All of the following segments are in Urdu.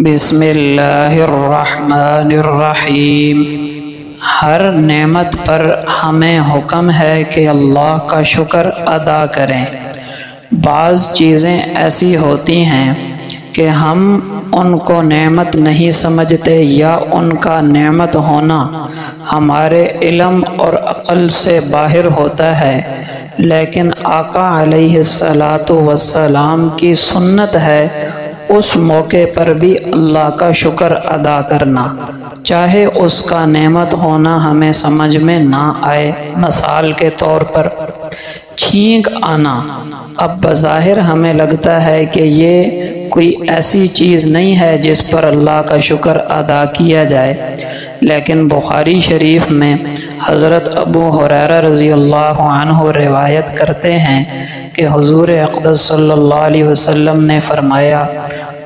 بسم اللہ الرحمن الرحیم۔ ہر نعمت پر ہمیں حکم ہے کہ اللہ کا شکر ادا کریں۔ بعض چیزیں ایسی ہوتی ہیں کہ ہم ان کو نعمت نہیں سمجھتے یا ان کا نعمت ہونا ہمارے علم اور عقل سے باہر ہوتا ہے، لیکن آقا علیہ الصلاۃ والسلام کی سنت ہے اس موقع پر بھی اللہ کا شکر ادا کرنا، چاہے اس کا نعمت ہونا ہمیں سمجھ میں نہ آئے۔ مثال کے طور پر چھینک آنا، اب بظاہر ہمیں لگتا ہے کہ یہ کوئی ایسی چیز نہیں ہے جس پر اللہ کا شکر ادا کیا جائے، لیکن بخاری شریف میں حضرت ابو ہریرہ رضی اللہ عنہ روایت کرتے ہیں کہ حضور اقدس صلی اللہ علیہ وسلم نے فرمایا،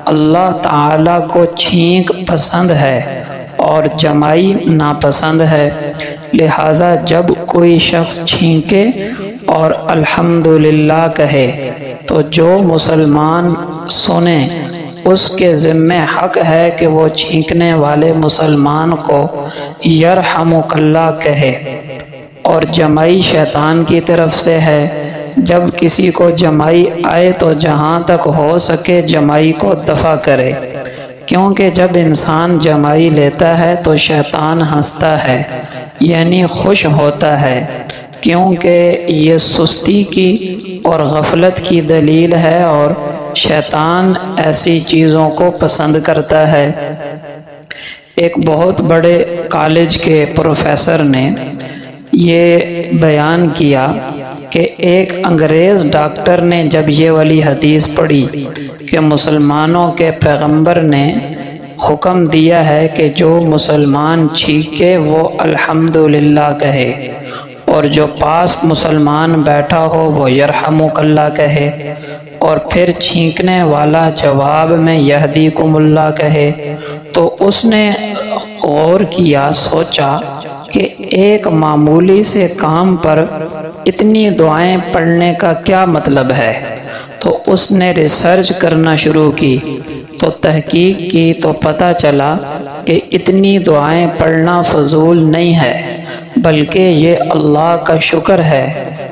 اللہ تعالیٰ کو چھینک پسند ہے اور جمائی ناپسند ہے، لہٰذا جب کوئی شخص چھینکے اور الحمدللہ کہے تو جو مسلمان سنے اس کے ذمہ حق ہے کہ وہ چھینکنے والے مسلمان کو یرحمک اللہ کہے، اور جمائی شیطان کی طرف سے ہے۔ جب کسی کو جمائی آئے تو جہاں تک ہو سکے جمائی کو دفع کرے، کیونکہ جب انسان جمائی لیتا ہے تو شیطان ہنستا ہے، یعنی خوش ہوتا ہے، کیونکہ یہ سستی کی اور غفلت کی دلیل ہے اور شیطان ایسی چیزوں کو پسند کرتا ہے۔ ایک بہت بڑے کالج کے پروفیسر نے یہ بیان کیا کہ ایک انگریز ڈاکٹر نے جب یہ والی حدیث پڑھی کہ مسلمانوں کے پیغمبر نے حکم دیا ہے کہ جو مسلمان چھینکے وہ الحمدللہ کہے اور جو پاس مسلمان بیٹھا ہو وہ یرحمک اللہ کہے، اور پھر چھینکنے والا جواب میں یہدیکم اللہ کہے، تو اس نے غور کیا، سوچا کہ ایک معمولی سے کام پر اتنی دعائیں پڑھنے کا کیا مطلب ہے؟ تو اس نے ریسرچ کرنا شروع کی، تو تحقیق کی تو پتہ چلا کہ اتنی دعائیں پڑھنا فضول نہیں ہے، بلکہ یہ اللہ کا شکر ہے،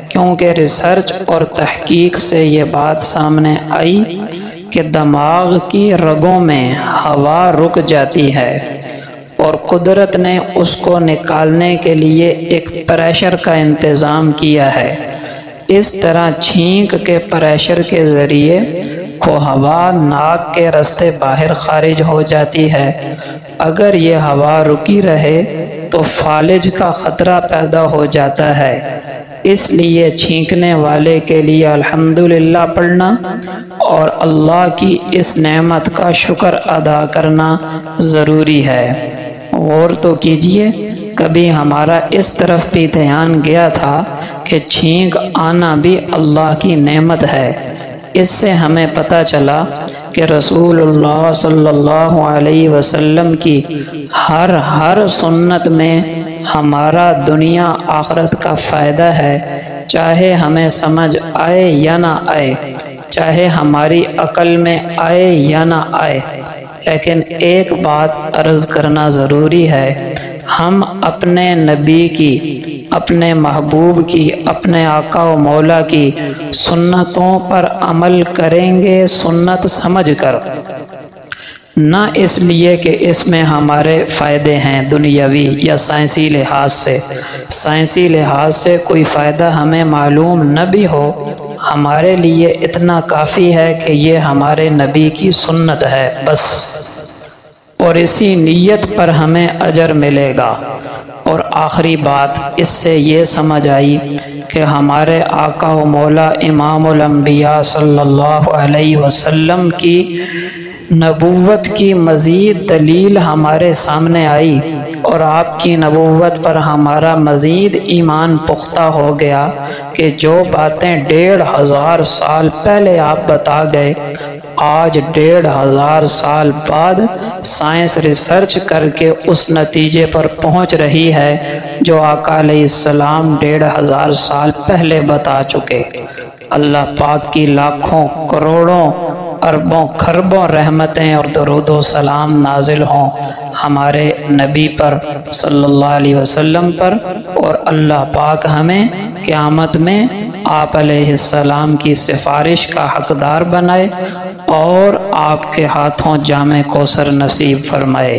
کیونکہ ریسرچ اور تحقیق سے یہ بات سامنے آئی کہ دماغ کی رگوں میں ہوا رک جاتی ہے اور قدرت نے اس کو نکالنے کے لیے ایک پریشر کا انتظام کیا ہے۔ اس طرح چھینک کے پریشر کے ذریعے وہ ہوا ناک کے راستے باہر خارج ہو جاتی ہے۔ اگر یہ ہوا رکی رہے تو فالج کا خطرہ پیدا ہو جاتا ہے، اس لیے چھینکنے والے کے لیے الحمدللہ پڑھنا اور اللہ کی اس نعمت کا شکر ادا کرنا ضروری ہے۔ غور تو کیجئے، کبھی ہمارا اس طرف بھی دھیان گیا تھا کہ چھینک آنا بھی اللہ کی نعمت ہے؟ اس سے ہمیں پتہ چلا کہ رسول اللہ صلی اللہ علیہ وسلم کی ہر سنت میں ہمارا دنیا آخرت کا فائدہ ہے، چاہے ہمیں سمجھ آئے یا نہ آئے، چاہے ہماری عقل میں آئے یا نہ آئے۔ لیکن ایک بات عرض کرنا ضروری ہے، ہم اپنے نبی کی، اپنے محبوب کی، اپنے آقا و مولا کی سنتوں پر عمل کریں گے سنت سمجھ کر، نہ اس لیے کہ اس میں ہمارے فائدے ہیں دنیاوی یا سائنسی لحاظ سے۔ سائنسی لحاظ سے کوئی فائدہ ہمیں معلوم نہ بھی ہو، ہمارے لیے اتنا کافی ہے کہ یہ ہمارے نبی کی سنت ہے بس، اور اسی نیت پر ہمیں اجر ملے گا۔ اور آخری بات اس سے یہ سمجھ آئی کہ ہمارے آقا و مولا امام الانبیاء صلی اللہ علیہ وسلم کی نبوت کی مزید دلیل ہمارے سامنے آئی، اور آپ کی نبوت پر ہمارا مزید ایمان پختہ ہو گیا کہ جو باتیں 1500 سال پہلے آپ بتا گئے، آج 1500 سال بعد سائنس ریسرچ کر کے اس نتیجے پر پہنچ رہی ہے جو آقا علیہ السلام 1500 سال پہلے بتا چکے۔ اللہ پاک کی لاکھوں کروڑوں اربوں خربوں رحمتیں اور درود و سلام نازل ہوں ہمارے نبی پر صلی اللہ علیہ وسلم پر، اور اللہ پاک ہمیں قیامت میں آپ علیہ السلام کی سفارش کا حقدار بنائے اور آپ کے ہاتھوں جام کوثر نصیب فرمائے۔